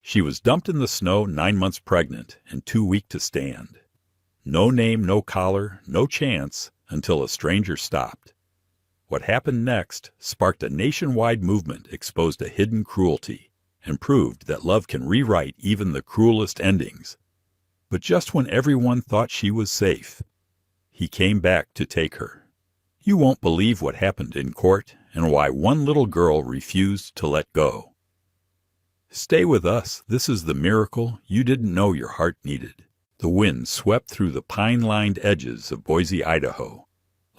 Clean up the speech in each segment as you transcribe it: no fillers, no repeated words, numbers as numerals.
She was dumped in the snow 9 months pregnant and too weak to stand. No name, no collar, no chance until a stranger stopped. What happened next sparked a nationwide movement, exposed a hidden cruelty, and proved that love can rewrite even the cruelest endings. But just when everyone thought she was safe, he came back to take her. You won't believe what happened in court and why one little girl refused to let go. Stay with us. This is the miracle you didn't know your heart needed. The wind swept through the pine-lined edges of Boise, Idaho,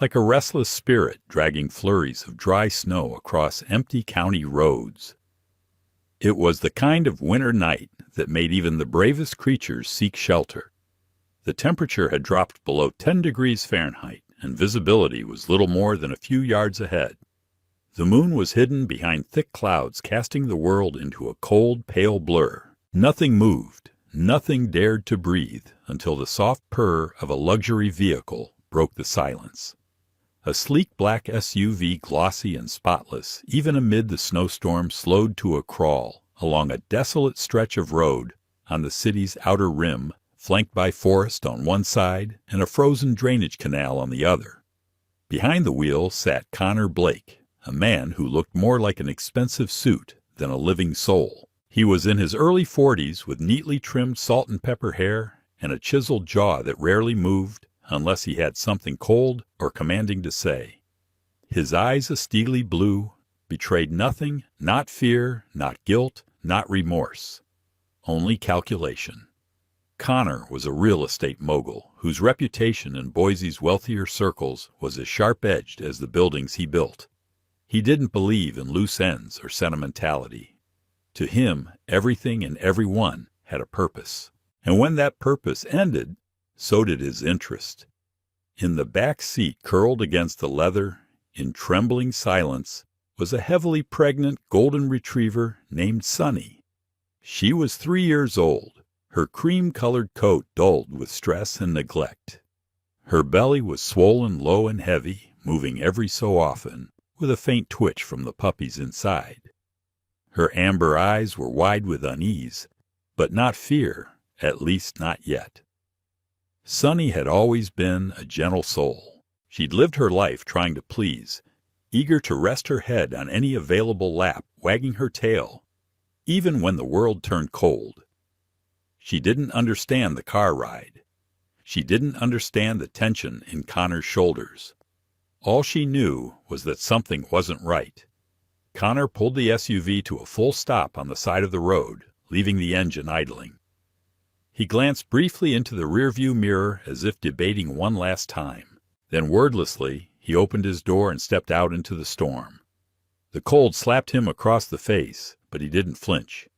like a restless spirit dragging flurries of dry snow across empty county roads. It was the kind of winter night that made even the bravest creatures seek shelter. The temperature had dropped below 10 degrees Fahrenheit, and visibility was little more than a few yards ahead. The moon was hidden behind thick clouds, casting the world into a cold, pale blur. Nothing moved, nothing dared to breathe, until the soft purr of a luxury vehicle broke the silence. A sleek black SUV, glossy and spotless, even amid the snowstorm, slowed to a crawl along a desolate stretch of road on the city's outer rim, flanked by forest on one side and a frozen drainage canal on the other. Behind the wheel sat Connor Blake, a man who looked more like an expensive suit than a living soul. He was in his early 40s with neatly trimmed salt and pepper hair and a chiseled jaw that rarely moved unless he had something cold or commanding to say. His eyes, a steely blue, betrayed nothing, not fear, not guilt, not remorse, only calculation. Connor was a real estate mogul whose reputation in Boise's wealthier circles was as sharp-edged as the buildings he built. He didn't believe in loose ends or sentimentality. To him, everything and everyone had a purpose. And when that purpose ended, so did his interest. In the back seat, curled against the leather, in trembling silence, was a heavily pregnant golden retriever named Sunny. She was 3 years old, her cream-colored coat dulled with stress and neglect. Her belly was swollen low and heavy, moving every so often, with a faint twitch from the puppies inside. Her amber eyes were wide with unease, but not fear, at least not yet. Sunny had always been a gentle soul. She'd lived her life trying to please, eager to rest her head on any available lap, wagging her tail, even when the world turned cold. She didn't understand the car ride. She didn't understand the tension in Connor's shoulders. All she knew was that something wasn't right. Connor pulled the SUV to a full stop on the side of the road, leaving the engine idling. He glanced briefly into the rearview mirror as if debating one last time. Then wordlessly, he opened his door and stepped out into the storm. The cold slapped him across the face, but he didn't flinch.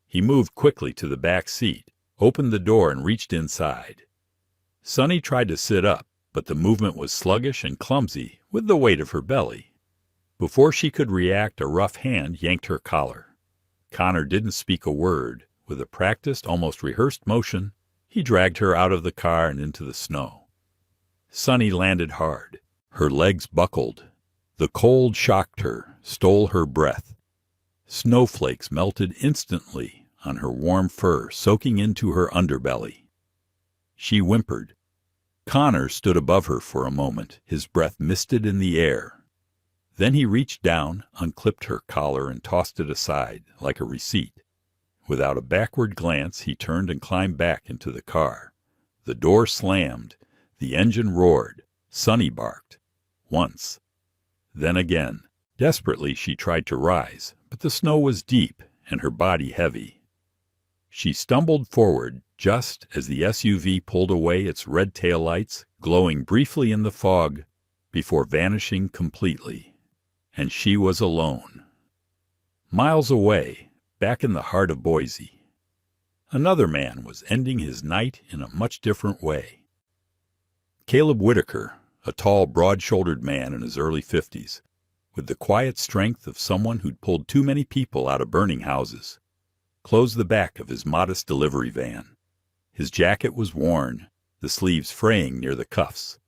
He moved quickly to the back seat, opened the door and reached inside. Sunny tried to sit up, but the movement was sluggish and clumsy with the weight of her belly. Before she could react, a rough hand yanked her collar. Connor didn't speak a word. With a practiced, almost rehearsed motion, he dragged her out of the car and into the snow. Sunny landed hard. Her legs buckled. The cold shocked her, stole her breath. Snowflakes melted instantly on her warm fur, soaking into her underbelly. She whimpered. Connor stood above her for a moment, his breath misted in the air. Then he reached down, unclipped her collar, and tossed it aside like a receipt. Without a backward glance, he turned and climbed back into the car. The door slammed. The engine roared. Sunny barked. Once. Then again. Desperately, she tried to rise, but the snow was deep and her body heavy. She stumbled forward just as the SUV pulled away, its red taillights glowing briefly in the fog before vanishing completely. And she was alone. Miles away, back in the heart of Boise, another man was ending his night in a much different way. Caleb Whitaker, a tall, broad-shouldered man in his early 50s, with the quiet strength of someone who'd pulled too many people out of burning houses, closed the back of his modest delivery van. His jacket was worn, the sleeves fraying near the cuffs,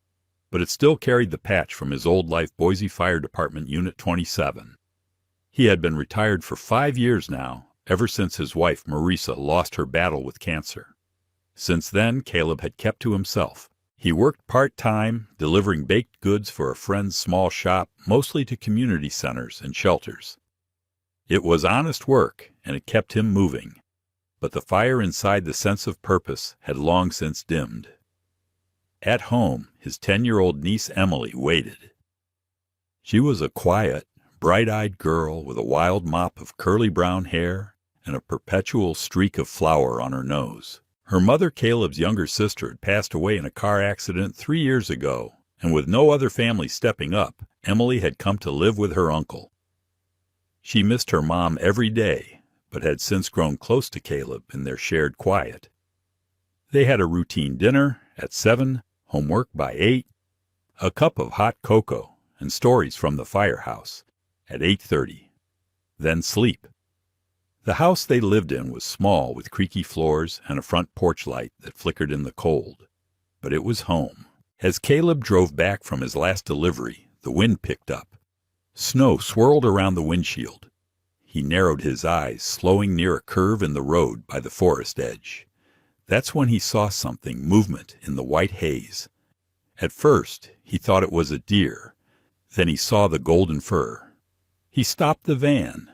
but it still carried the patch from his old life Boise Fire Department Unit 27. He had been retired for 5 years now, ever since his wife, Marisa, lost her battle with cancer. Since then, Caleb had kept to himself. He worked part-time, delivering baked goods for a friend's small shop, mostly to community centers and shelters. It was honest work, and it kept him moving. But the fire inside the sense of purpose had long since dimmed. At home, his 10-year-old niece Emily waited. She was a quiet, bright-eyed girl with a wild mop of curly brown hair and a perpetual streak of flour on her nose. Her mother, Caleb's younger sister, had passed away in a car accident 3 years ago, and with no other family stepping up, Emily had come to live with her uncle. She missed her mom every day, but had since grown close to Caleb in their shared quiet. They had a routine dinner at 7, homework by 8, a cup of hot cocoa, and stories from the firehouse at 8:30, then sleep. The house they lived in was small with creaky floors and a front porch light that flickered in the cold, but it was home. As Caleb drove back from his last delivery, the wind picked up. Snow swirled around the windshield. He narrowed his eyes, slowing near a curve in the road by the forest edge. That's when he saw something, movement in the white haze. At first, he thought it was a deer. Then he saw the golden fur. He stopped the van.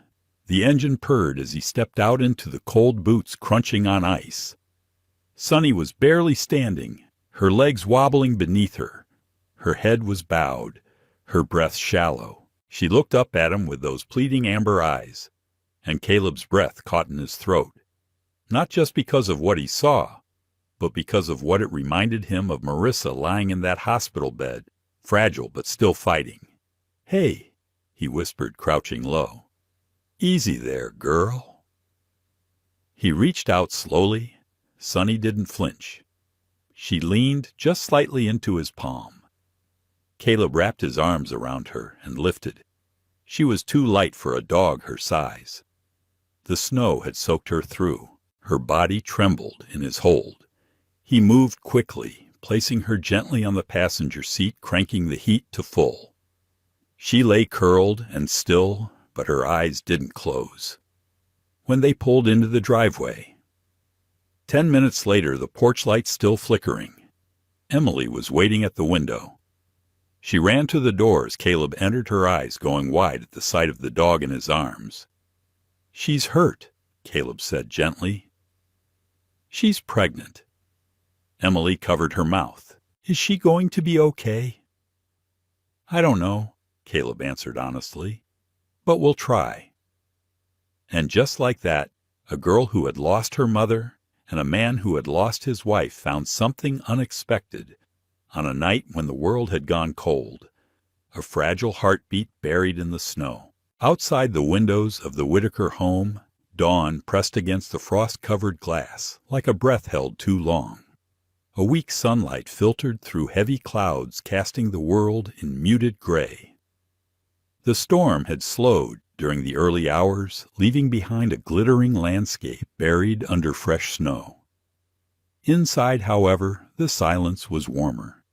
The engine purred as he stepped out into the cold boots crunching on ice. Sunny was barely standing, her legs wobbling beneath her. Her head was bowed, her breath shallow. She looked up at him with those pleading amber eyes, and Caleb's breath caught in his throat. Not just because of what he saw, but because of what it reminded him of Marisa lying in that hospital bed, fragile but still fighting. "Hey," he whispered, crouching low. "Easy there, girl." He reached out slowly. Sunny didn't flinch. She leaned just slightly into his palm. Caleb wrapped his arms around her and lifted. She was too light for a dog her size. The snow had soaked her through. Her body trembled in his hold. He moved quickly, placing her gently on the passenger seat, cranking the heat to full. She lay curled and still, but her eyes didn't close. When they pulled into the driveway, 10 minutes later, the porch light still flickering, Emily was waiting at the window. She ran to the door as Caleb entered, her eyes going wide at the sight of the dog in his arms. "She's hurt," Caleb said gently. "She's pregnant." Emily covered her mouth. "Is she going to be okay?" "I don't know," Caleb answered honestly, "but we'll try." And just like that, a girl who had lost her mother and a man who had lost his wife found something unexpected on a night when the world had gone cold, a fragile heartbeat buried in the snow. Outside the windows of the Whitaker home, dawn pressed against the frost-covered glass like a breath held too long. A weak sunlight filtered through heavy clouds, casting the world in muted gray. The storm had slowed during the early hours, leaving behind a glittering landscape buried under fresh snow. Inside, however, the silence was warmer.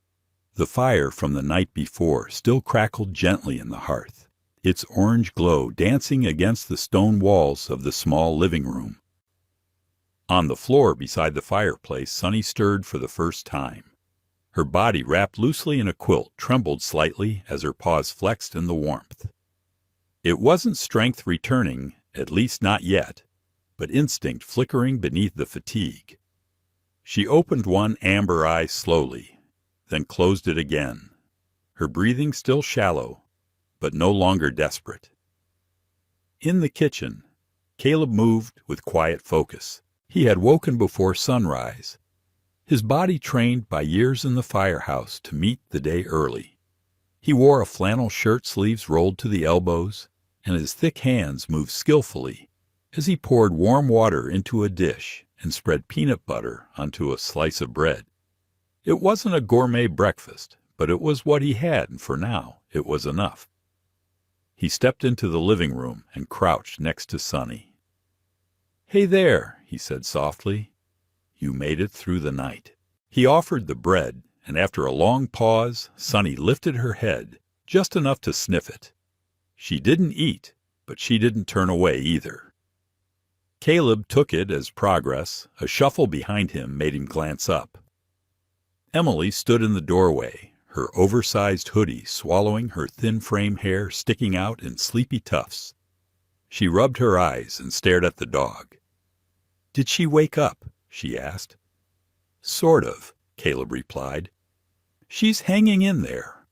The fire from the night before still crackled gently in the hearth, its orange glow dancing against the stone walls of the small living room. On the floor beside the fireplace, Sunny stirred for the first time. Her body, wrapped loosely in a quilt, trembled slightly as her paws flexed in the warmth. It wasn't strength returning, at least not yet, but instinct flickering beneath the fatigue. She opened one amber eye slowly, then closed it again, her breathing still shallow, but no longer desperate. In the kitchen, Caleb moved with quiet focus. He had woken before sunrise, his body trained by years in the firehouse to meet the day early. He wore a flannel shirt, sleeves rolled to the elbows, and his thick hands moved skillfully as he poured warm water into a dish and spread peanut butter onto a slice of bread. It wasn't a gourmet breakfast, but it was what he had, and for now it was enough. He stepped into the living room and crouched next to Sunny. "Hey there," he said softly. "You made it through the night." He offered the bread, and after a long pause, Sunny lifted her head, just enough to sniff it. She didn't eat, but she didn't turn away either. Caleb took it as progress. A shuffle behind him made him glance up. Emily stood in the doorway, her oversized hoodie swallowing her thin frame hair sticking out in sleepy tufts. She rubbed her eyes and stared at the dog. "Did she wake up?" she asked. "Sort of," Caleb replied. "She's hanging in there."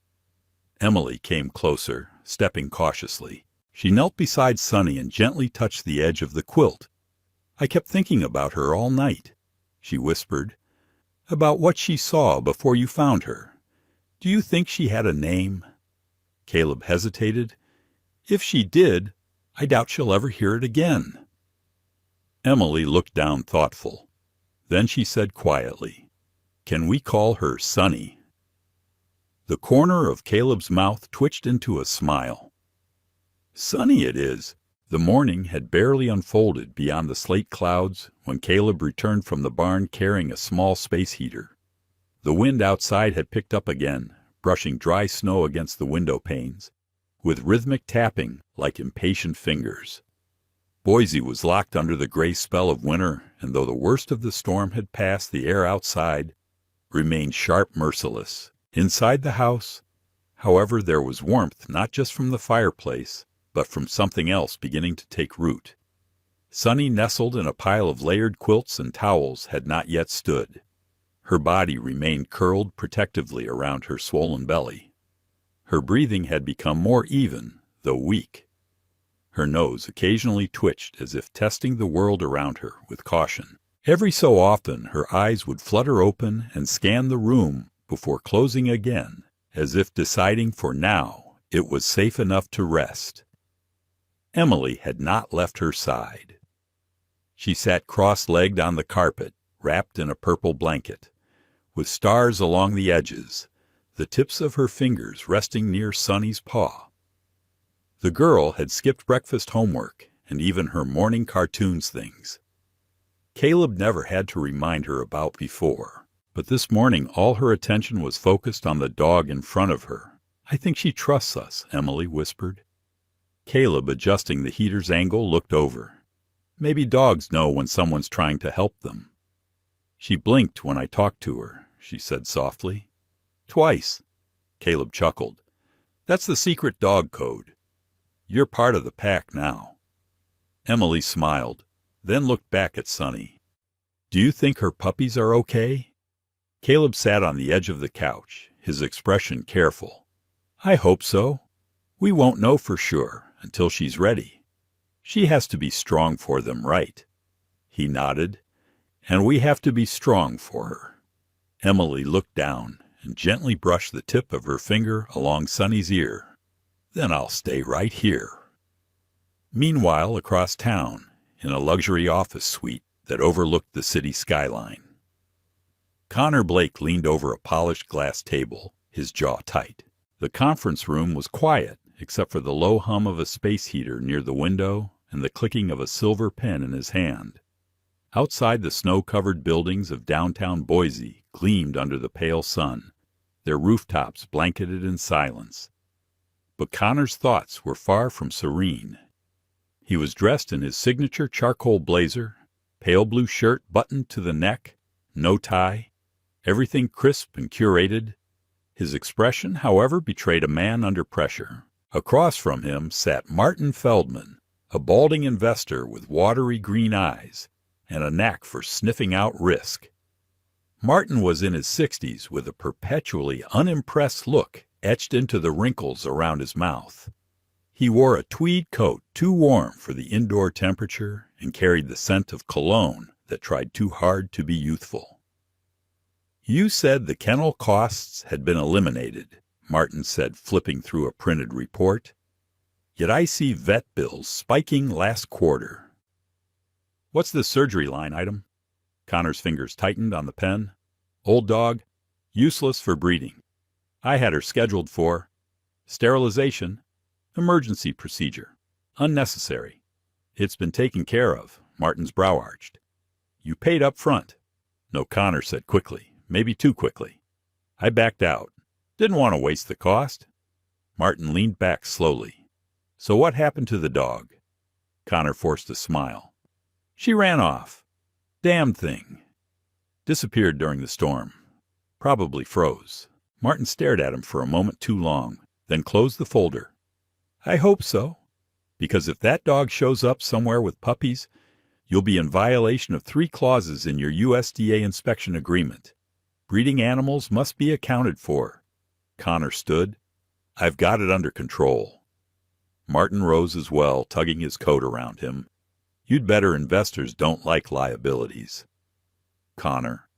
Emily came closer, stepping cautiously. She knelt beside Sunny and gently touched the edge of the quilt. "I kept thinking about her all night," she whispered, "about what she saw before you found her. Do you think she had a name?" Caleb hesitated. "If she did, I doubt she'll ever hear it again." Emily looked down thoughtful. Then she said quietly, "Can we call her Sunny?" The corner of Caleb's mouth twitched into a smile. "Sunny it is." The morning had barely unfolded beyond the slate clouds when Caleb returned from the barn carrying a small space heater. The wind outside had picked up again, brushing dry snow against the window panes, with rhythmic tapping like impatient fingers. Boise was locked under the gray spell of winter, and though the worst of the storm had passed, the air outside remained sharp, merciless. Inside the house, however, there was warmth not just from the fireplace, but from something else beginning to take root. Sunny, nestled in a pile of layered quilts and towels, had not yet stood. Her body remained curled protectively around her swollen belly. Her breathing had become more even, though weak. Her nose occasionally twitched as if testing the world around her with caution. Every so often her eyes would flutter open and scan the room before closing again, as if deciding for now it was safe enough to rest. Emily had not left her side. She sat cross-legged on the carpet, wrapped in a purple blanket, with stars along the edges, the tips of her fingers resting near Sunny's paw. The girl had skipped breakfast homework and even her morning cartoons things. Caleb never had to remind her about before, but this morning all her attention was focused on the dog in front of her. "I think she trusts us," Emily whispered. Caleb, adjusting the heater's angle, looked over. "Maybe dogs know when someone's trying to help them." "She blinked when I talked to her," she said softly. "Twice." Caleb chuckled. "That's the secret dog code. You're part of the pack now." Emily smiled, then looked back at Sunny. "Do you think her puppies are okay?" Caleb sat on the edge of the couch, his expression careful. "I hope so. We won't know for sure until she's ready. She has to be strong for them, right?" He nodded. "And we have to be strong for her." Emily looked down and gently brushed the tip of her finger along Sunny's ear. "Then I'll stay right here." Meanwhile, across town, in a luxury office suite that overlooked the city skyline, Connor Blake leaned over a polished glass table, his jaw tight. The conference room was quiet, except for the low hum of a space heater near the window and the clicking of a silver pen in his hand. Outside, the snow-covered buildings of downtown Boise gleamed under the pale sun, their rooftops blanketed in silence. But Connor's thoughts were far from serene. He was dressed in his signature charcoal blazer, pale blue shirt buttoned to the neck, no tie, everything crisp and curated. His expression, however, betrayed a man under pressure. Across from him sat Martin Feldman, a balding investor with watery green eyes and a knack for sniffing out risk. Martin was in his 60s with a perpetually unimpressed look etched into the wrinkles around his mouth. He wore a tweed coat too warm for the indoor temperature and carried the scent of cologne that tried too hard to be youthful. "You said the kennel costs had been eliminated," Martin said, flipping through a printed report. "Yet I see vet bills spiking last quarter." "What's this surgery line item?" Connor's fingers tightened on the pen. "Old dog, useless for breeding. I had her scheduled for sterilization, emergency procedure, unnecessary. It's been taken care of." Martin's brow arched. "You paid up front." "No," Connor said quickly, maybe too quickly. "I backed out. Didn't want to waste the cost." Martin leaned back slowly. "So what happened to the dog?" Connor forced a smile. She ran off. Damn thing. Disappeared during the storm. Probably froze. Martin stared at him for a moment too long, then closed the folder. I hope so. Because if that dog shows up somewhere with puppies, you'll be in violation of 3 clauses in your USDA inspection agreement. Breeding animals must be accounted for. Connor stood. I've got it under control. Martin rose as well, tugging his coat around him. You'd better investors don't like liabilities. Connor.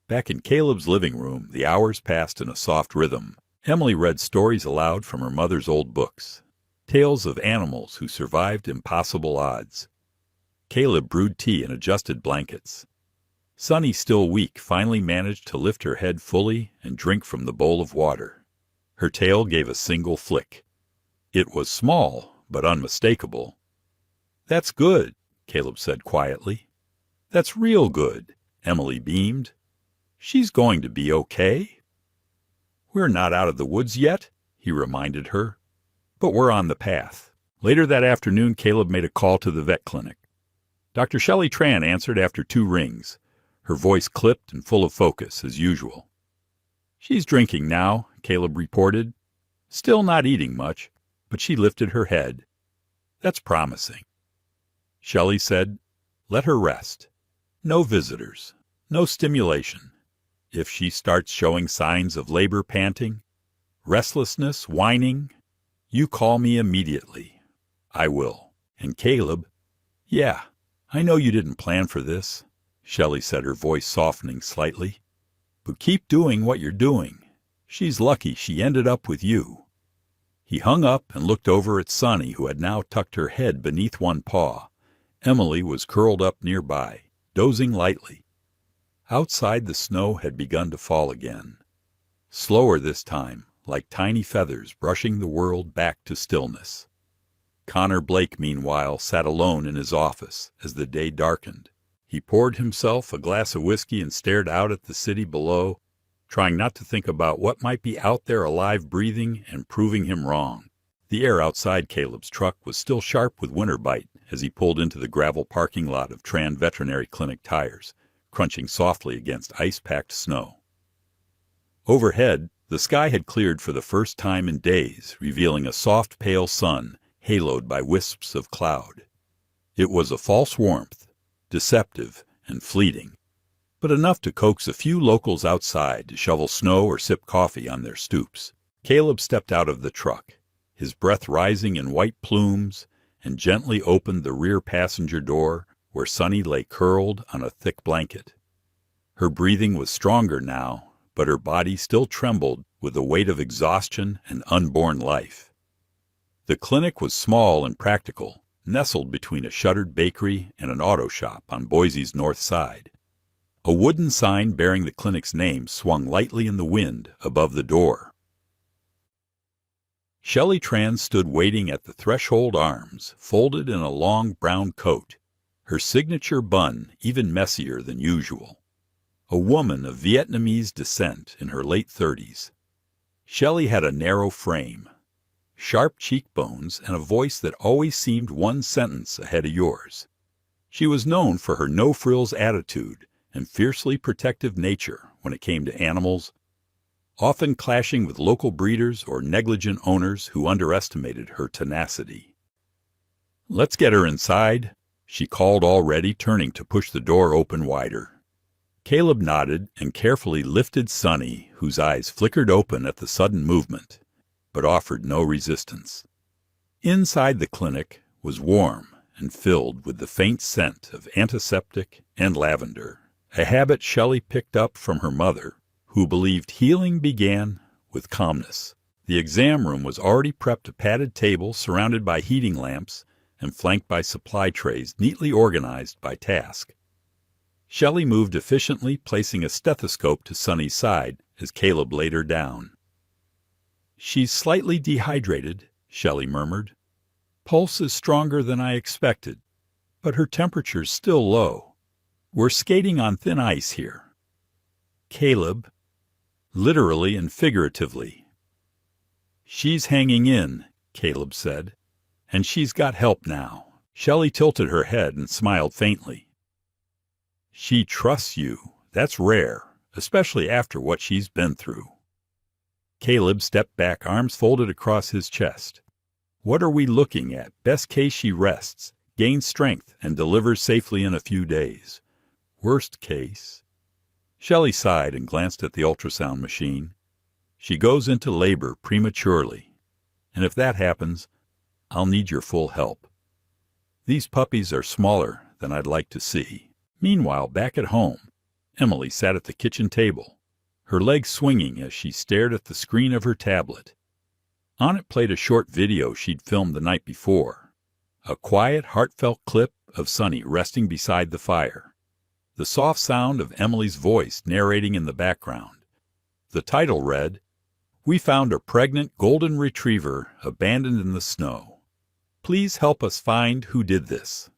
Back in Caleb's living room, the hours passed in a soft rhythm. Emily read stories aloud from her mother's old books. Tales of animals who survived impossible odds. Caleb brewed tea and adjusted blankets. Sunny, still weak, finally managed to lift her head fully and drink from the bowl of water. Her tail gave a single flick. It was small, but unmistakable. That's good, Caleb said quietly. That's real good, Emily beamed. She's going to be okay. We're not out of the woods yet, he reminded her. But we're on the path. Later that afternoon, Caleb made a call to the vet clinic. Dr. Shelley Tran answered after 2 rings, her voice clipped and full of focus, as usual. She's drinking now, Caleb reported. Still not eating much, but she lifted her head. That's promising. Shelley said, let her rest. No visitors. No stimulation. If she starts showing signs of labor panting, restlessness, whining, you call me immediately. I will. And Caleb, yeah, I know you didn't plan for this, Shelley said, her voice softening slightly. But keep doing what you're doing. She's lucky she ended up with you. He hung up and looked over at Sunny, who had now tucked her head beneath one paw. Emily was curled up nearby, dozing lightly. Outside, the snow had begun to fall again. Slower this time, like tiny feathers brushing the world back to stillness. Connor Blake, meanwhile, sat alone in his office as the day darkened. He poured himself a glass of whiskey and stared out at the city below, trying not to think about what might be out there alive, breathing, and proving him wrong. The air outside Caleb's truck was still sharp with winter bite as he pulled into the gravel parking lot of Tran Veterinary Clinic tires, crunching softly against ice-packed snow. Overhead, the sky had cleared for the first time in days, revealing a soft, pale sun haloed by wisps of cloud. It was a false warmth, deceptive and fleeting, but enough to coax a few locals outside to shovel snow or sip coffee on their stoops. Caleb stepped out of the truck, his breath rising in white plumes, and gently opened the rear passenger door where Sunny lay curled on a thick blanket. Her breathing was stronger now, but her body still trembled with the weight of exhaustion and unborn life. The clinic was small and practical, nestled between a shuttered bakery and an auto shop on Boise's north side. A wooden sign bearing the clinic's name swung lightly in the wind above the door. Shelley Tran stood waiting at the threshold, arms folded in a long brown coat, her signature bun even messier than usual. A woman of Vietnamese descent in her late 30s. Shelley had a narrow frame, sharp cheekbones, and a voice that always seemed one sentence ahead of yours. She was known for her no-frills attitude and fiercely protective nature when it came to animals, often clashing with local breeders or negligent owners who underestimated her tenacity. Let's get her inside, she called, already turning to push the door open wider. Caleb nodded and carefully lifted Sunny, whose eyes flickered open at the sudden movement, but offered no resistance. Inside the clinic was warm and filled with the faint scent of antiseptic and lavender, a habit Shelley picked up from her mother, who believed healing began with calmness. The exam room was already prepped, a padded table surrounded by heating lamps and flanked by supply trays neatly organized by task. Shelley moved efficiently, placing a stethoscope to Sunny's side as Caleb laid her down. She's slightly dehydrated, Shelley murmured. Pulse is stronger than I expected, but her temperature's still low. We're skating on thin ice here. Caleb, literally and figuratively. She's hanging in, Caleb said, and she's got help now. Shelley tilted her head and smiled faintly. She trusts you. That's rare, especially after what she's been through. Caleb stepped back, arms folded across his chest. What are we looking at? Best case, she rests, gains strength, and delivers safely in a few days. Worst case... Shelley sighed and glanced at the ultrasound machine. She goes into labor prematurely. And if that happens, I'll need your full help. These puppies are smaller than I'd like to see. Meanwhile, back at home, Emily sat at the kitchen table, her legs swinging as she stared at the screen of her tablet. On it played a short video she'd filmed the night before, a quiet, heartfelt clip of Sunny resting beside the fire, the soft sound of Emily's voice narrating in the background. The title read, "We found a pregnant golden retriever abandoned in the snow. Please help us find who did this."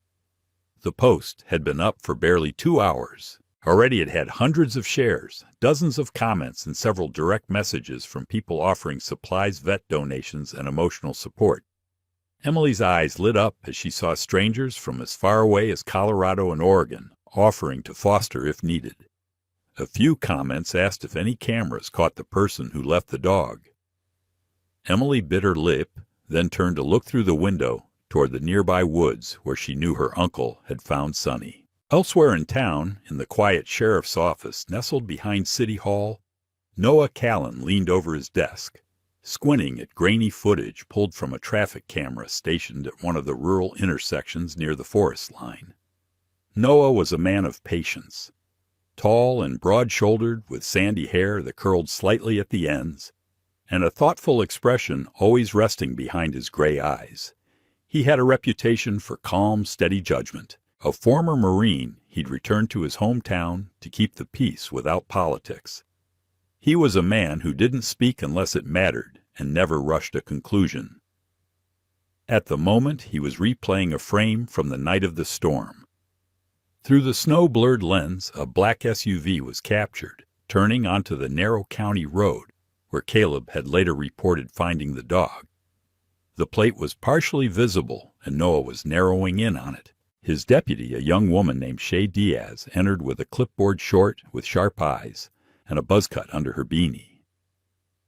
The post had been up for barely 2 hours. Already it had hundreds of shares, dozens of comments, and several direct messages from people offering supplies, vet donations, and emotional support. Emily's eyes lit up as she saw strangers from as far away as Colorado and Oregon offering to foster if needed. A few comments asked if any cameras caught the person who left the dog. Emily bit her lip, then turned to look through the window toward the nearby woods where she knew her uncle had found Sunny. Elsewhere in town, in the quiet sheriff's office nestled behind City Hall, Noah Callan leaned over his desk, squinting at grainy footage pulled from a traffic camera stationed at one of the rural intersections near the forest line. Noah was a man of patience. Tall and broad-shouldered, with sandy hair that curled slightly at the ends, and a thoughtful expression always resting behind his gray eyes. He had a reputation for calm, steady judgment. A former Marine, he'd returned to his hometown to keep the peace without politics. He was a man who didn't speak unless it mattered and never rushed a conclusion. At the moment, he was replaying a frame from the night of the storm. Through the snow-blurred lens, a black SUV was captured, turning onto the narrow county road where Caleb had later reported finding the dog. The plate was partially visible, and Noah was narrowing in on it. His deputy, a young woman named Shay Diaz, entered with a clipboard short with sharp eyes and a buzz cut under her beanie.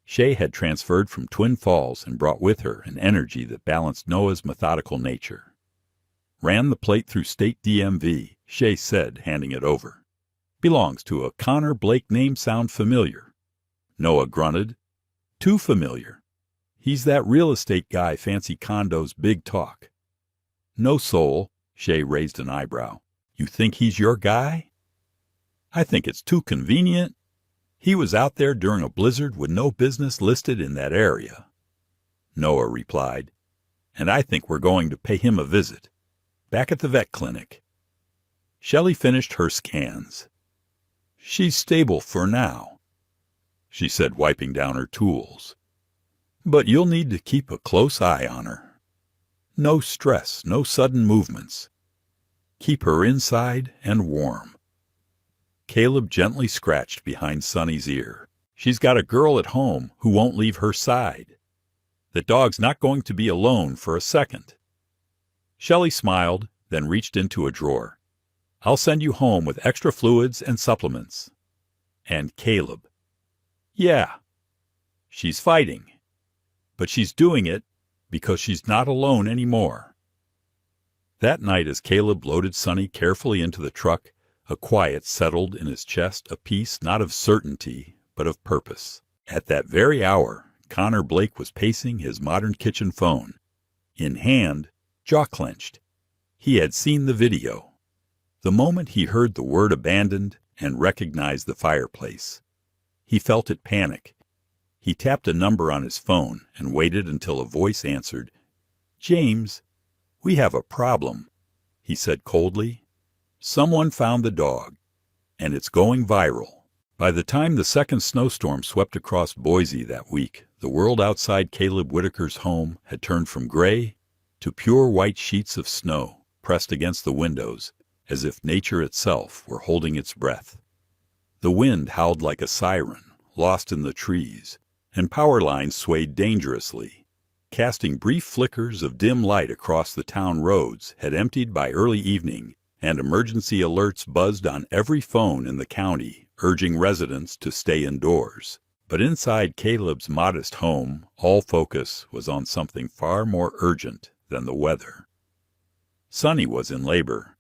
Shay had transferred from Twin Falls and brought with her an energy that balanced Noah's methodical nature. "Ran the plate through state DMV," Shay said, handing it over. "Belongs to a Connor Blake name sound familiar." Noah grunted. "Too familiar. He's that real estate guy, fancy condos, big talk." "No soul." Shay raised an eyebrow. "You think he's your guy?" "I think it's too convenient. He was out there during a blizzard with no business listed in that area." Noah replied, "And I think we're going to pay him a visit. Back at the vet clinic." Shelley finished her scans. "She's stable for now," she said, wiping down her tools. "But you'll need to keep a close eye on her. No stress, no sudden movements. Keep her inside and warm." Caleb gently scratched behind Sunny's ear. "She's got a girl at home who won't leave her side. The dog's not going to be alone for a second." Shelley smiled, then reached into a drawer. "I'll send you home with extra fluids and supplements." And Caleb. "Yeah, she's fighting, but she's doing it because she's not alone anymore." That night, as Caleb loaded Sunny carefully into the truck, a quiet settled in his chest, a peace not of certainty, but of purpose. At that very hour, Connor Blake was pacing his modern kitchen phone. In hand, jaw clenched. He had seen the video. The moment he heard the word abandoned and recognized the fireplace, he felt it panic. He tapped a number on his phone and waited until a voice answered. "James, we have a problem," he said coldly. "Someone found the dog, and it's going viral." By the time the second snowstorm swept across Boise that week, the world outside Caleb Whitaker's home had turned from gray to pure white sheets of snow pressed against the windows, as if nature itself were holding its breath. The wind howled like a siren, lost in the trees, and power lines swayed dangerously. casting brief flickers of dim light across the town roads, had emptied by early evening, and emergency alerts buzzed on every phone in the county, urging residents to stay indoors. But inside Caleb's modest home, all focus was on something far more urgent than the weather. Sunny was in labor.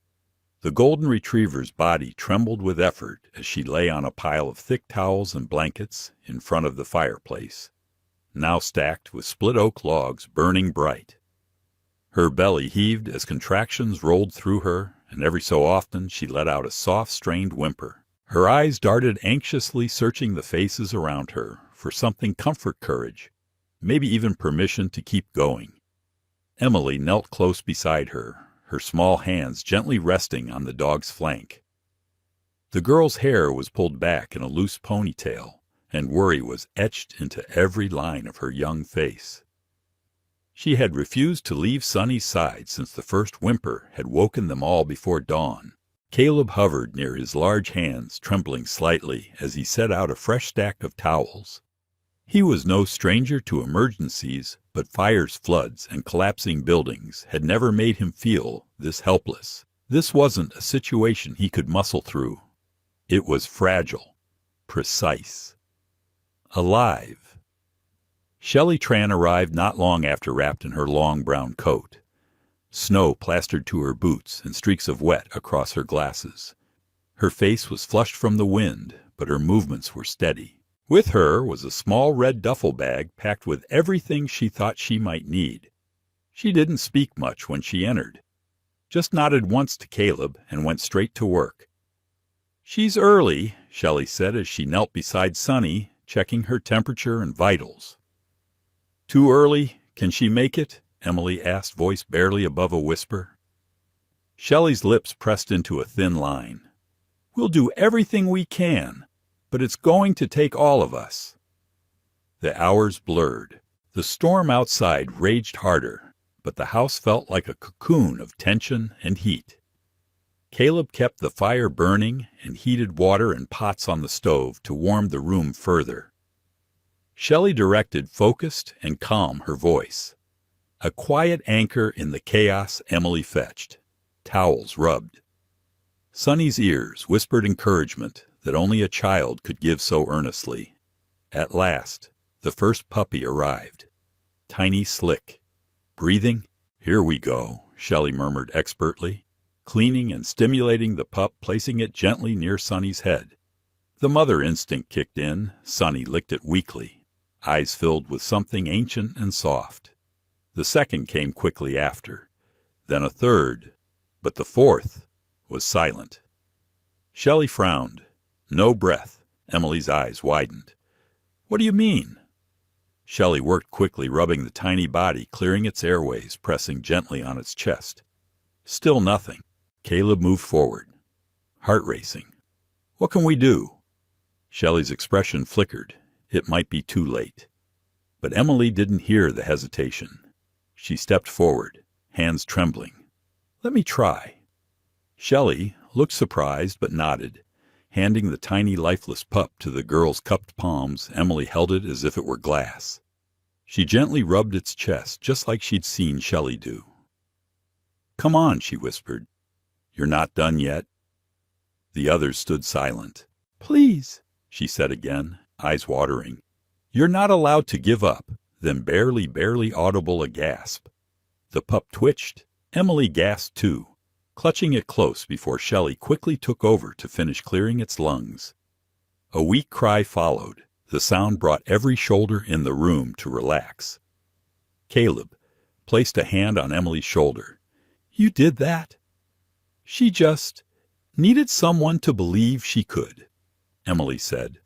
The golden retriever's body trembled with effort as she lay on a pile of thick towels and blankets in front of the fireplace, now stacked with split oak logs burning bright. Her belly heaved as contractions rolled through her, and every so often she let out a soft, strained whimper. Her eyes darted anxiously, searching the faces around her for something comfort, courage, maybe even permission to keep going. Emily knelt close beside her, her small hands gently resting on the dog's flank. The girl's hair was pulled back in a loose ponytail, and worry was etched into every line of her young face. She had refused to leave Sunny's side since the first whimper had woken them all before dawn. Caleb hovered near his large hands, trembling slightly as he set out a fresh stack of towels. He was no stranger to emergencies, but fires, floods, and collapsing buildings had never made him feel this helpless. This wasn't a situation he could muscle through. It was fragile, precise, alive. Shelley Tran arrived not long after, wrapped in her long brown coat. Snow plastered to her boots and streaks of wet across her glasses. Her face was flushed from the wind, but her movements were steady. With her was a small red duffel bag packed with everything she thought she might need. She didn't speak much when she entered, just nodded once to Caleb and went straight to work. "She's early," Shelley said as she knelt beside Sunny, checking her temperature and vitals. "Too early? Can she make it?" Emily asked, voice barely above a whisper. Shelley's lips pressed into a thin line. "We'll do everything we can, but it's going to take all of us." The hours blurred. The storm outside raged harder, but the house felt like a cocoon of tension and heat. Caleb kept the fire burning and heated water in pots on the stove to warm the room further. Shelley directed, focused and calm, her voice. A quiet anchor in the chaos Emily fetched. Towels rubbed. Sunny's ears whispered encouragement that only a child could give so earnestly. At last, the first puppy arrived. Tiny, slick. Breathing? "Here we go," Shelley murmured expertly, cleaning and stimulating the pup, placing it gently near Sunny's head. The mother instinct kicked in. Sunny licked it weakly, eyes filled with something ancient and soft. The second came quickly after, then a third, but the fourth was silent. Shelley frowned. No breath. Emily's eyes widened. "What do you mean?" Shelley worked quickly, rubbing the tiny body, clearing its airways, pressing gently on its chest. Still nothing. Caleb moved forward, heart racing. "What can we do?" Shelley's expression flickered. It might be too late. But Emily didn't hear the hesitation. She stepped forward, hands trembling. "Let me try." Shelley looked surprised but nodded. Handing the tiny lifeless pup to the girl's cupped palms, Emily held it as if it were glass. She gently rubbed its chest, just like she'd seen Shelley do. "Come on," she whispered. "You're not done yet." The others stood silent. "Please," she said again, eyes watering. "You're not allowed to give up." Then barely audible a gasp. The pup twitched. Emily gasped too, clutching it close before Shelley quickly took over to finish clearing its lungs. A weak cry followed. The sound brought every shoulder in the room to relax. Caleb placed a hand on Emily's shoulder. "You did that? She just needed someone to believe she could," Emily said,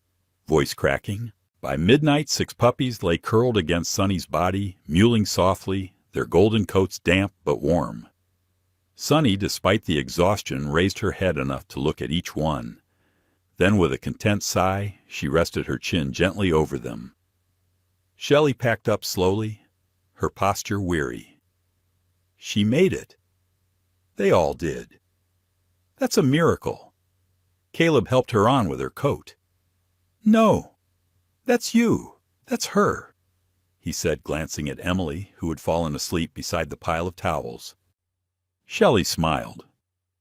voice cracking. By midnight, 6 puppies lay curled against Sunny's body, mewling softly, their golden coats damp but warm. Sunny, despite the exhaustion, raised her head enough to look at each one. Then, with a content sigh, she rested her chin gently over them. Shelley packed up slowly, her posture weary. "She made it." "They all did." "That's a miracle." Caleb helped her on with her coat. "No. That's you. That's her." he said, glancing at Emily, who had fallen asleep beside the pile of towels. Shelley smiled.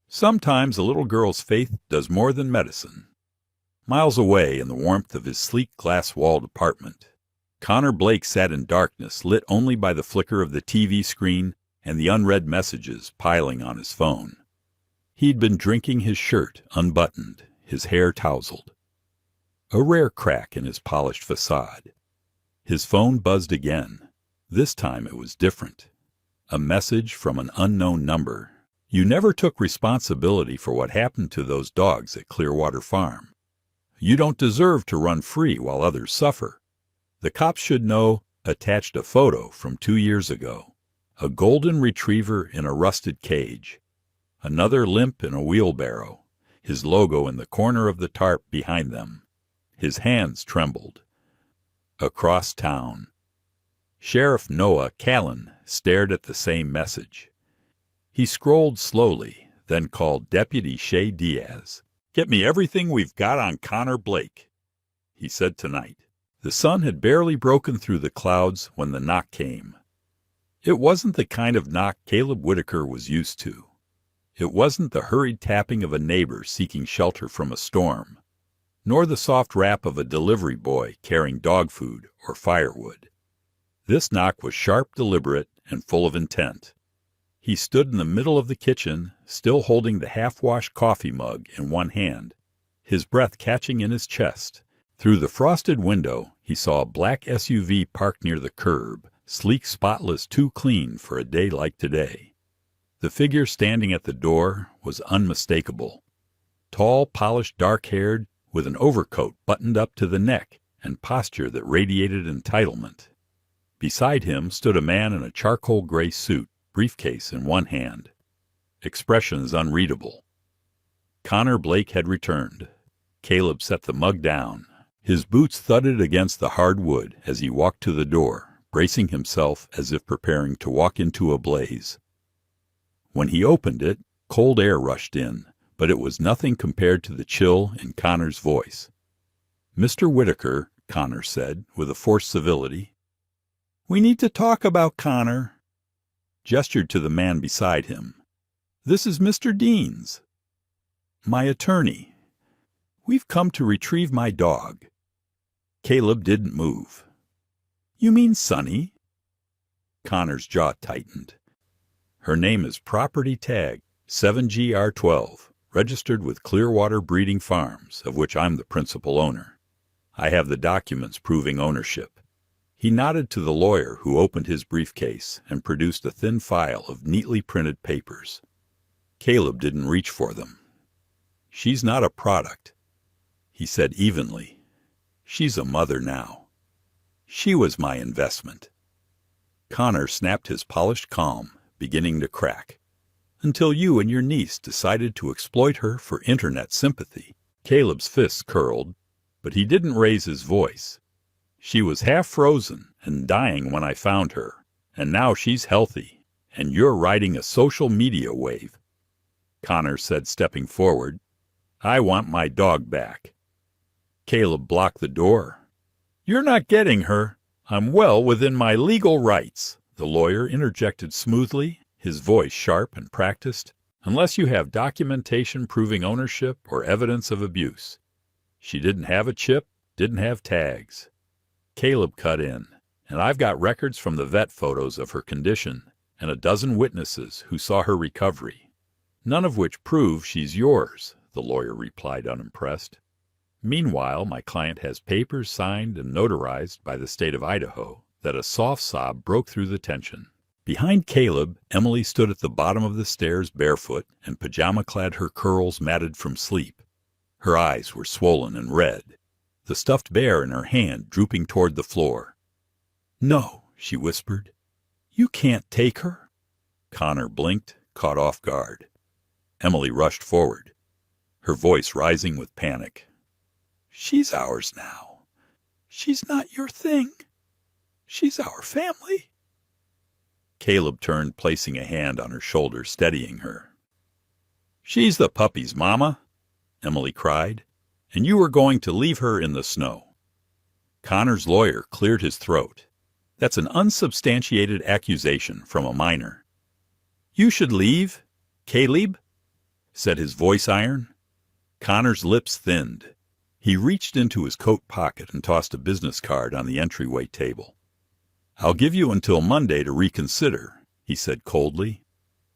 Sometimes a little girl's faith does more than medicine. Miles away, in the warmth of his sleek glass-walled apartment, Connor Blake sat in darkness, lit only by the flicker of the TV screen and the unread messages piling on his phone. He'd been drinking, his shirt unbuttoned, his hair tousled. A rare crack in his polished facade. His phone buzzed again. This time it was different. A message from an unknown number. You never took responsibility for what happened to those dogs at Clearwater Farm. You don't deserve to run free while others suffer. The cops should know. Attached a photo from 2 years ago. A golden retriever in a rusted cage. Another limp in a wheelbarrow, his logo in the corner of the tarp behind them. His hands trembled. Across town. Sheriff Noah Callan stared at the same message. He scrolled slowly, then called Deputy Shay Diaz. "Get me everything we've got on Connor Blake," he said tonight. The sun had barely broken through the clouds when the knock came. It wasn't the kind of knock Caleb Whitaker was used to. It wasn't the hurried tapping of a neighbor seeking shelter from a storm, nor the soft rap of a delivery boy carrying dog food or firewood. This knock was sharp, deliberate, and full of intent. He stood in the middle of the kitchen, still holding the half-washed coffee mug in one hand, his breath catching in his chest. Through the frosted window, he saw a black SUV parked near the curb, sleek, spotless, too clean for a day like today. The figure standing at the door was unmistakable. Tall, polished, dark-haired, with an overcoat buttoned up to the neck and posture that radiated entitlement. Beside him stood a man in a charcoal gray suit, briefcase in one hand. Expressions unreadable. Connor Blake had returned. Caleb set the mug down. His boots thudded against the hard wood as he walked to the door, bracing himself as if preparing to walk into a blaze. When he opened it, cold air rushed in, but it was nothing compared to the chill in Connor's voice. "Mr. Whitaker," Connor said, with a forced civility. "We need to talk about Connor," gestured to the man beside him. "This is Mr. Deans, my attorney. We've come to retrieve my dog." Caleb didn't move. "You mean Sunny?" Connor's jaw tightened. "Her name is Property Tag 7GR12, registered with Clearwater Breeding Farms, of which I'm the principal owner. I have the documents proving ownership." He nodded to the lawyer, who opened his briefcase and produced a thin file of neatly printed papers. Caleb didn't reach for them. "She's not a product," he said evenly. "She's a mother now. She was my investment." Connor snapped his polished calm, beginning to crack. "Until you and your niece decided to exploit her for internet sympathy." Caleb's fists curled, but he didn't raise his voice. "She was half frozen and dying when I found her, and now she's healthy, and you're riding a social media wave." Connor said, stepping forward, "I want my dog back." Caleb blocked the door. "You're not getting her. I'm well within my legal rights," the lawyer interjected smoothly, his voice sharp and practiced, "unless you have documentation proving ownership or evidence of abuse. She didn't have a chip, didn't have tags." Caleb cut in, "And I've got records from the vet photos of her condition and a dozen witnesses who saw her recovery. None of which prove she's yours," the lawyer replied, unimpressed. "Meanwhile, my client has papers signed and notarized by the state of Idaho." That a soft sob broke through the tension. Behind Caleb, Emily stood at the bottom of the stairs barefoot and pajama-clad, her curls matted from sleep. Her eyes were swollen and red, the stuffed bear in her hand drooping toward the floor. "No," she whispered. "You can't take her." Connor blinked, caught off guard. Emily rushed forward, her voice rising with panic. "She's ours now. She's not your thing. She's our family." Caleb turned, placing a hand on her shoulder, steadying her. "She's the puppy's mama," Emily cried, "and you were going to leave her in the snow." Connor's lawyer cleared his throat. That's an unsubstantiated accusation from a minor. "You should leave, Caleb," said his voice iron. Connor's lips thinned. He reached into his coat pocket and tossed a business card on the entryway table. "I'll give you until Monday to reconsider," he said coldly.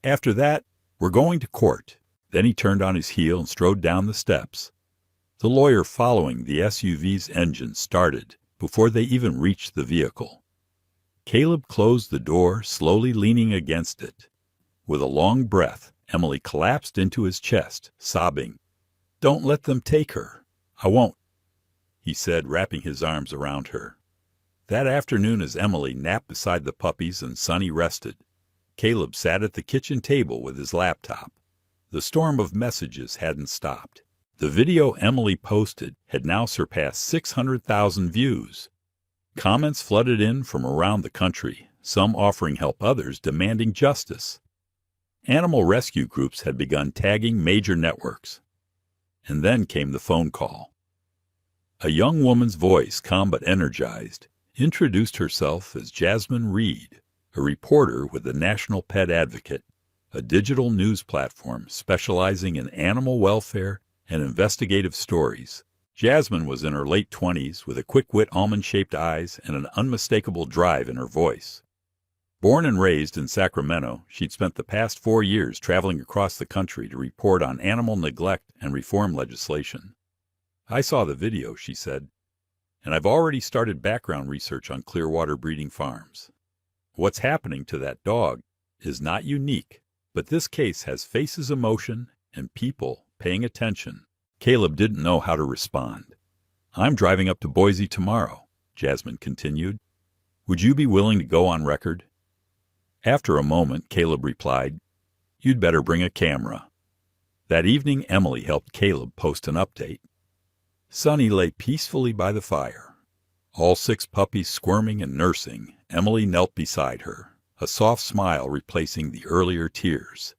"After that, we're going to court." Then he turned on his heel and strode down the steps. The lawyer following the SUV's engine started before they even reached the vehicle. Caleb closed the door, slowly leaning against it. With a long breath, Emily collapsed into his chest, sobbing. "Don't let them take her." "I won't," he said, wrapping his arms around her. That afternoon, as Emily napped beside the puppies and Sonny rested, Caleb sat at the kitchen table with his laptop. The storm of messages hadn't stopped. The video Emily posted had now surpassed 600,000 views. Comments flooded in from around the country, some offering help, others demanding justice. Animal rescue groups had begun tagging major networks. And then came the phone call. A young woman's voice, calm but energized, introduced herself as Jasmine Reed, a reporter with the National Pet Advocate, a digital news platform specializing in animal welfare and investigative stories. Jasmine was in her late 20s with a quick-wit almond-shaped eyes and an unmistakable drive in her voice. Born and raised in Sacramento, she'd spent the past 4 years traveling across the country to report on animal neglect and reform legislation. "I saw the video," she said, "and I've already started background research on Clearwater breeding farms. What's happening to that dog is not unique, but this case has faces, emotion, and people paying attention." Caleb didn't know how to respond. "I'm driving up to Boise tomorrow," Jasmine continued. "Would you be willing to go on record?" After a moment, Caleb replied, "You'd better bring a camera." That evening, Emily helped Caleb post an update. Sonny lay peacefully by the fire. All 6 puppies squirming and nursing, Emily knelt beside her, a soft smile replacing the earlier tears.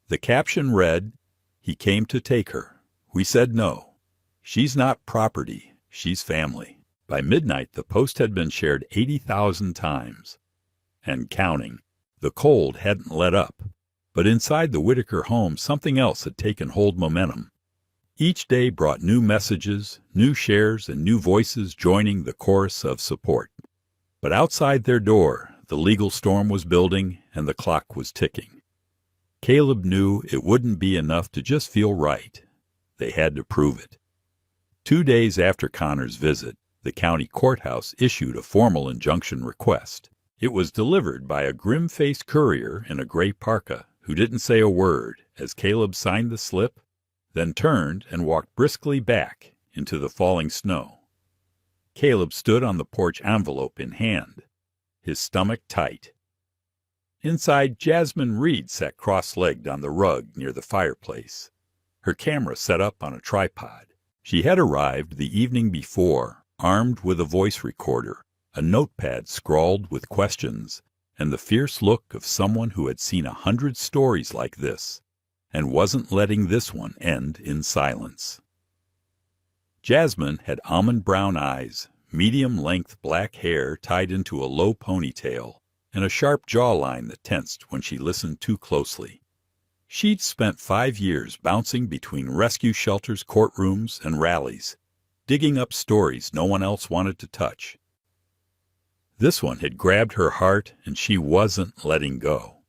The caption read, "He came to take her. We said no. She's not property, she's family." By midnight, the post had been shared 80,000 times. And counting. The cold hadn't let up, but inside the Whitaker home something else had taken hold momentum. Each day brought new messages, new shares, and new voices joining the chorus of support. But outside their door, the legal storm was building and the clock was ticking. Caleb knew it wouldn't be enough to just feel right. They had to prove it. 2 days after Connor's visit, the county courthouse issued a formal injunction request. It was delivered by a grim-faced courier in a gray parka who didn't say a word as Caleb signed the slip, then turned and walked briskly back into the falling snow. Caleb stood on the porch, envelope in hand, his stomach tight. Inside, Jasmine Reed sat cross-legged on the rug near the fireplace, her camera set up on a tripod. She had arrived the evening before, armed with a voice recorder, a notepad scrawled with questions, and the fierce look of someone who had seen 100 stories like this and wasn't letting this one end in silence. Jasmine had almond-brown eyes, medium-length black hair tied into a low ponytail, and a sharp jawline that tensed when she listened too closely. She'd spent 5 years bouncing between rescue shelters, courtrooms, and rallies, digging up stories no one else wanted to touch. This one had grabbed her heart, and she wasn't letting go.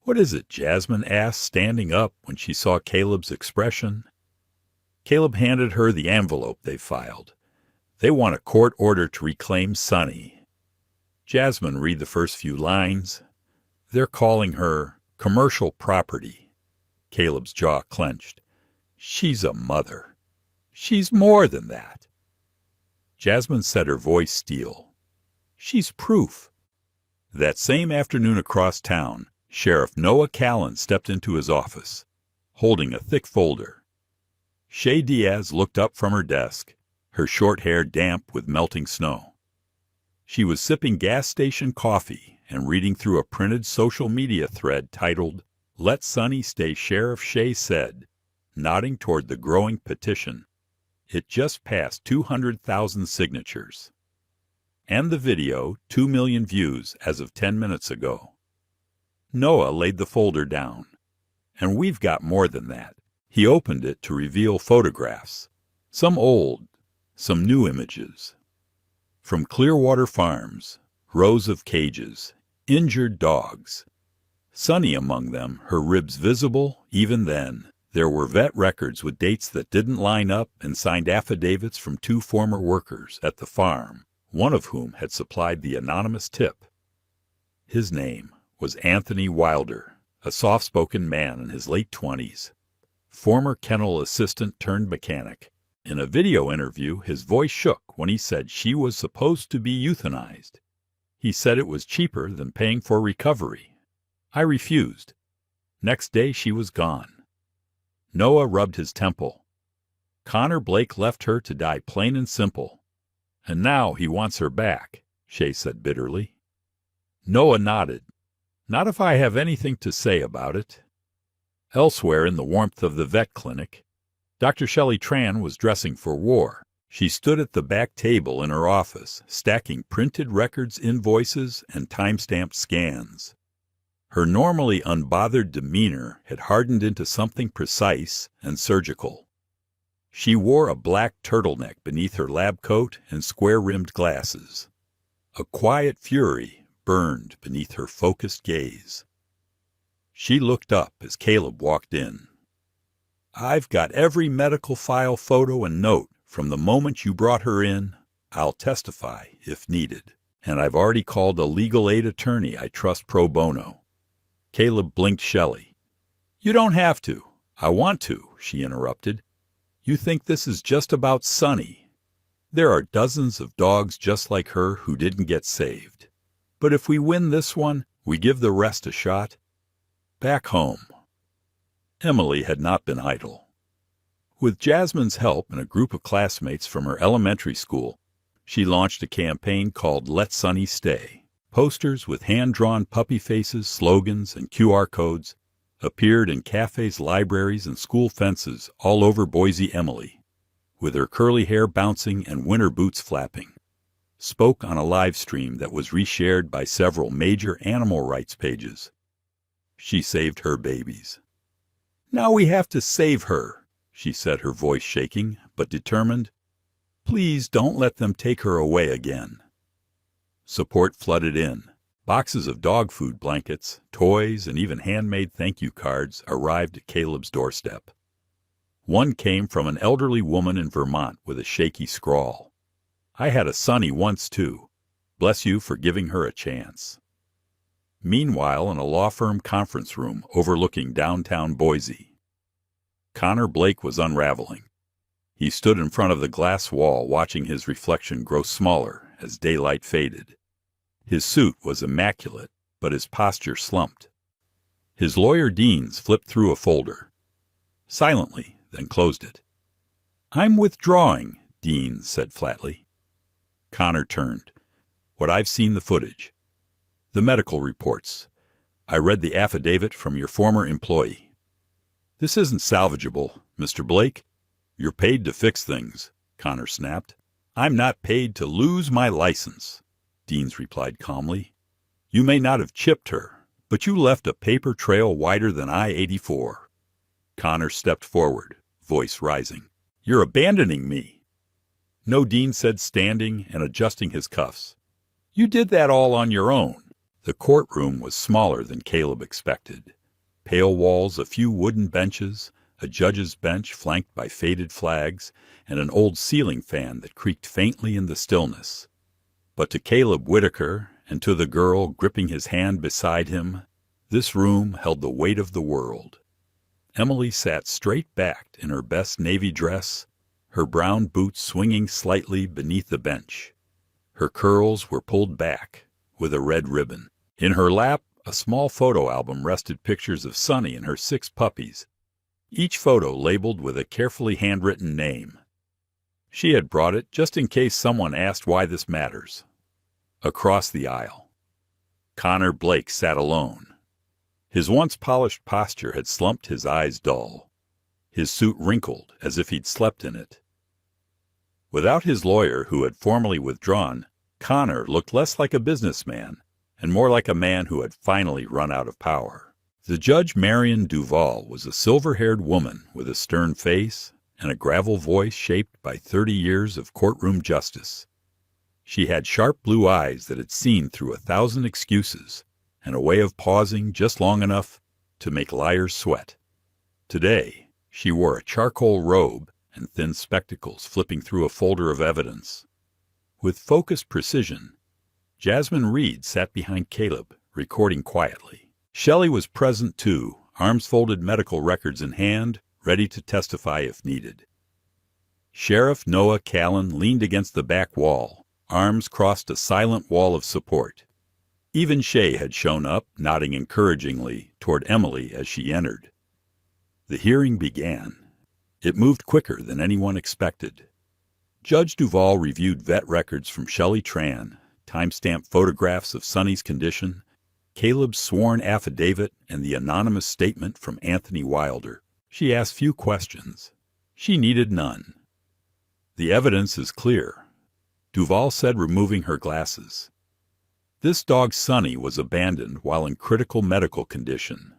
"What is it?" Jasmine asked, standing up when she saw Caleb's expression. Caleb handed her the envelope they filed. "They want a court order to reclaim Sonny." Jasmine read the first few lines. "They're calling her commercial property." Caleb's jaw clenched. "She's a mother. She's more than that." Jasmine set her voice steel. "She's proof." That same afternoon across town, Sheriff Noah Callan stepped into his office, holding a thick folder. Shay Diaz looked up from her desk, her short hair damp with melting snow. She was sipping gas station coffee and reading through a printed social media thread titled, "Let Sonny Stay," Sheriff Shay said, nodding toward the growing petition. It just passed 200,000 signatures. And the video, 2 million views as of 10 minutes ago. Noah laid the folder down. And we've got more than that. He opened it to reveal photographs. Some old, some new images. From Clearwater Farms, rows of cages, injured dogs. Sunny among them, her ribs visible even then. There were vet records with dates that didn't line up and signed affidavits from 2 former workers at the farm, one of whom had supplied the anonymous tip. His name was Anthony Wilder, a soft-spoken man in his late 20s, former kennel assistant turned mechanic. In a video interview, his voice shook when he said she was supposed to be euthanized. He said it was cheaper than paying for recovery. I refused. Next day she was gone. Noah rubbed his temple. Connor Blake left her to die plain and simple. And now he wants her back, Shay said bitterly. Noah nodded. Not if I have anything to say about it. Elsewhere in the warmth of the vet clinic, Dr. Shelley Tran was dressing for war. She stood at the back table in her office, stacking printed records, invoices, and time-stamped scans. Her normally unbothered demeanor had hardened into something precise and surgical. She wore a black turtleneck beneath her lab coat and square-rimmed glasses. A quiet fury burned beneath her focused gaze. She looked up as Caleb walked in. I've got every medical file, photo, and note from the moment you brought her in. I'll testify if needed. And I've already called a legal aid attorney I trust pro bono. Caleb blinked Shelley. You don't have to. I want to, she interrupted. You think this is just about Sunny. There are dozens of dogs just like her who didn't get saved. But if we win this one, we give the rest a shot. Back home. Emily had not been idle. With Jasmine's help and a group of classmates from her elementary school, she launched a campaign called Let Sunny Stay. Posters with hand-drawn puppy faces, slogans, and QR codes appeared in cafes, libraries, and school fences all over Boise. Emily, with her curly hair bouncing and winter boots flapping, spoke on a live stream that was reshared by several major animal rights pages. She saved her babies. Now we have to save her, she said, her voice shaking, but determined. Please don't let them take her away again. Support flooded in. Boxes of dog food blankets, toys, and even handmade thank you cards arrived at Caleb's doorstep. One came from an elderly woman in Vermont with a shaky scrawl. I had a Sunny once, too. Bless you for giving her a chance. Meanwhile, in a law firm conference room overlooking downtown Boise, Connor Blake was unraveling. He stood in front of the glass wall watching his reflection grow smaller as daylight faded. His suit was immaculate, but his posture slumped. His lawyer Deans flipped through a folder. Silently, then closed it. I'm withdrawing, Deans said flatly. Connor turned. What I've seen the footage. The medical reports. I read the affidavit from your former employee. This isn't salvageable, Mr. Blake. You're paid to fix things, Connor snapped. I'm not paid to lose my license, Deans replied calmly. You may not have chipped her, but you left a paper trail wider than I-84. Connor stepped forward, voice rising. You're abandoning me. No, Deans said, standing and adjusting his cuffs. You did that all on your own. The courtroom was smaller than Caleb expected. Pale walls, a few wooden benches, a judge's bench flanked by faded flags, and an old ceiling fan that creaked faintly in the stillness. But to Caleb Whitaker, and to the girl gripping his hand beside him, this room held the weight of the world. Emily sat straight-backed in her best navy dress, her brown boots swinging slightly beneath the bench. Her curls were pulled back with a red ribbon. In her lap, a small photo album rested pictures of Sunny and her 6 puppies, each photo labeled with a carefully handwritten name. She had brought it just in case someone asked why this matters. Across the aisle, Connor Blake sat alone. His once polished posture had slumped, his eyes dull. His suit wrinkled as if he'd slept in it. Without his lawyer, who had formally withdrawn, Connor looked less like a businessman and more like a man who had finally run out of power. The judge, Marion Duval, was a silver-haired woman with a stern face and a gravel voice shaped by 30 years of courtroom justice. She had sharp blue eyes that had seen through 1,000 excuses and a way of pausing just long enough to make liars sweat. Today, she wore a charcoal robe and thin spectacles, flipping through a folder of evidence. With focused precision, Jasmine Reed sat behind Caleb, recording quietly. Shelley was present too, arms folded, medical records in hand, ready to testify if needed. Sheriff Noah Callan leaned against the back wall, arms crossed, a silent wall of support. Even Shay had shown up, nodding encouragingly toward Emily as she entered. The hearing began. It moved quicker than anyone expected. Judge Duval reviewed vet records from Shelley Tran, timestamped photographs of Sonny's condition, Caleb's sworn affidavit, and the anonymous statement from Anthony Wilder. She asked few questions. She needed none. "The evidence is clear," Duval said, removing her glasses. "This dog Sonny was abandoned while in critical medical condition.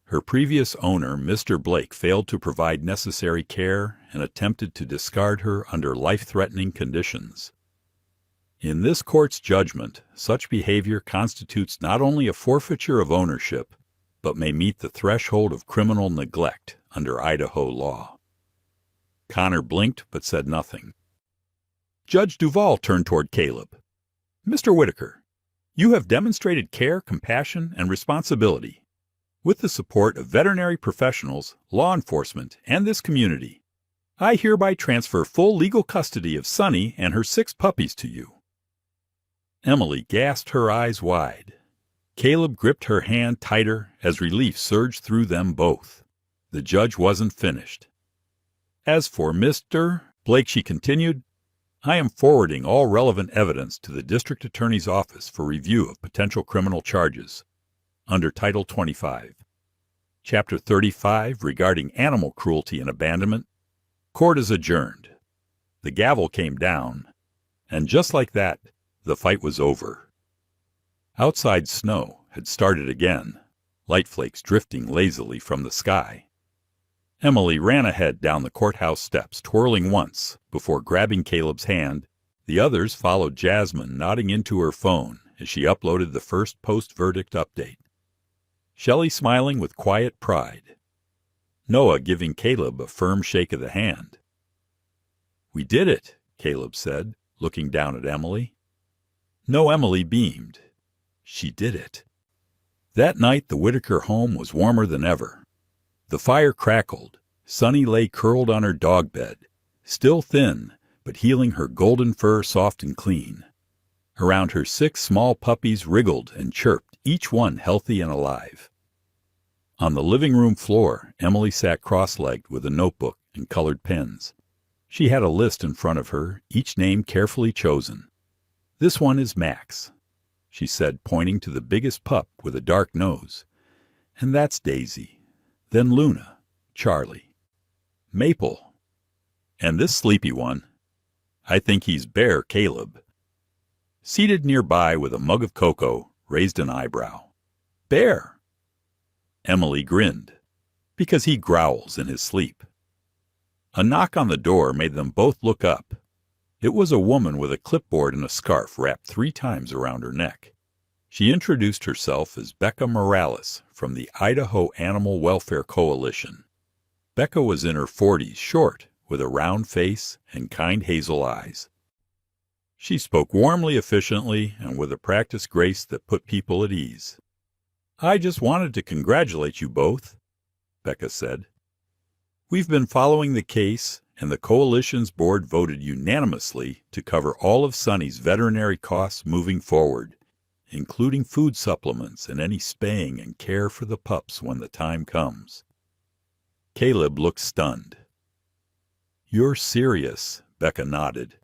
Her previous owner, Mr. Blake, failed to provide necessary care and attempted to discard her under life-threatening conditions. In this court's judgment, such behavior constitutes not only a forfeiture of ownership, but may meet the threshold of criminal neglect under Idaho law." Connor blinked but said nothing. Judge Duval turned toward Caleb. "Mr. Whitaker, you have demonstrated care, compassion, and responsibility. With the support of veterinary professionals, law enforcement, and this community, I hereby transfer full legal custody of Sonny and her 6 puppies to you." Emily gasped, her eyes wide. Caleb gripped her hand tighter as relief surged through them both. The judge wasn't finished. "As for Mr. Blake," she continued, "I am forwarding all relevant evidence to the district attorney's office for review of potential criminal charges under Title 25. Chapter 35, regarding animal cruelty and abandonment. Court is adjourned." The gavel came down, and just like that, the fight was over. Outside, snow had started again, light flakes drifting lazily from the sky. Emily ran ahead down the courthouse steps, twirling once before grabbing Caleb's hand. The others followed Jasmine, nodding into her phone as she uploaded the first post-verdict update. Shelley smiling with quiet pride. Noah giving Caleb a firm shake of the hand. "We did it," Caleb said, looking down at Emily. No, Emily beamed. She did it. That night the Whitaker home was warmer than ever. The fire crackled. Sonny lay curled on her dog bed, still thin, but healing, her golden fur soft and clean. Around her 6 small puppies wriggled and chirped, each one healthy and alive. On the living room floor, Emily sat cross-legged with a notebook and colored pens. She had a list in front of her, each name carefully chosen. "This one is Max," she said, pointing to the biggest pup with a dark nose. "And that's Daisy. Then Luna, Charlie, Maple, and this sleepy one. I think he's Bear Caleb." Seated nearby with a mug of cocoa, raised an eyebrow. "Bear." Emily grinned, "because he growls in his sleep." A knock on the door made them both look up. It was a woman with a clipboard and a scarf wrapped 3 times around her neck. She introduced herself as Becca Morales from the Idaho Animal Welfare Coalition. Becca was in her 40s, short, with a round face and kind hazel eyes. She spoke warmly, efficiently, and with a practiced grace that put people at ease. "I just wanted to congratulate you both," Becca said. "We've been following the case, and the Coalition's board voted unanimously to cover all of Sonny's veterinary costs moving forward, including food supplements and any spaying and care for the pups when the time comes." Caleb looked stunned. "You're serious," Becca nodded.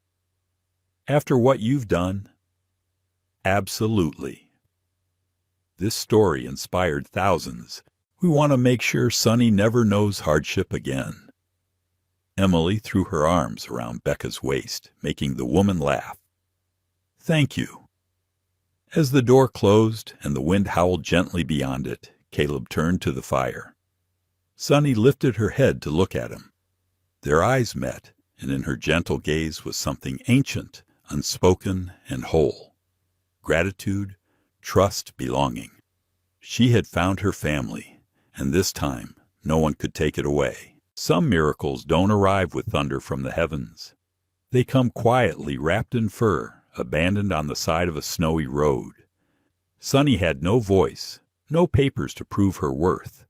"After what you've done?" "Absolutely. This story inspired thousands. We want to make sure Sonny never knows hardship again." Emily threw her arms around Becca's waist, making the woman laugh. Thank you. As the door closed and the wind howled gently beyond it, Caleb turned to the fire. Sunny lifted her head to look at him. Their eyes met, and in her gentle gaze was something ancient, unspoken, and whole. Gratitude, trust, belonging. She had found her family, and this time no one could take it away. Some miracles don't arrive with thunder from the heavens. They come quietly wrapped in fur, abandoned on the side of a snowy road. Sunny had no voice, no papers to prove her worth.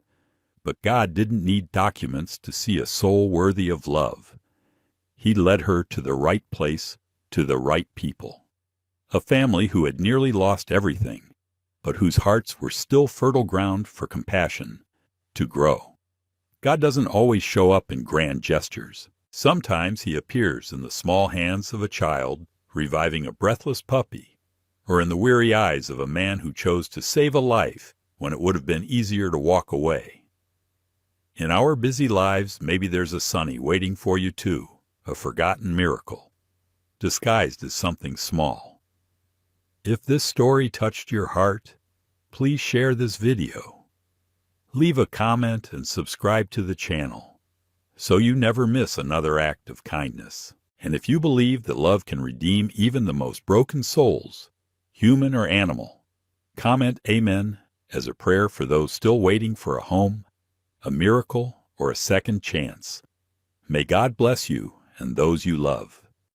But God didn't need documents to see a soul worthy of love. He led her to the right place, to the right people. A family who had nearly lost everything, but whose hearts were still fertile ground for compassion to grow. God doesn't always show up in grand gestures. Sometimes he appears in the small hands of a child reviving a breathless puppy, or in the weary eyes of a man who chose to save a life when it would have been easier to walk away. In our busy lives, maybe there's a Sunny waiting for you too, a forgotten miracle, disguised as something small. If this story touched your heart, please share this video. Leave a comment and subscribe to the channel, so you never miss another act of kindness. And if you believe that love can redeem even the most broken souls, human or animal, comment Amen as a prayer for those still waiting for a home, a miracle, or a second chance. May God bless you and those you love.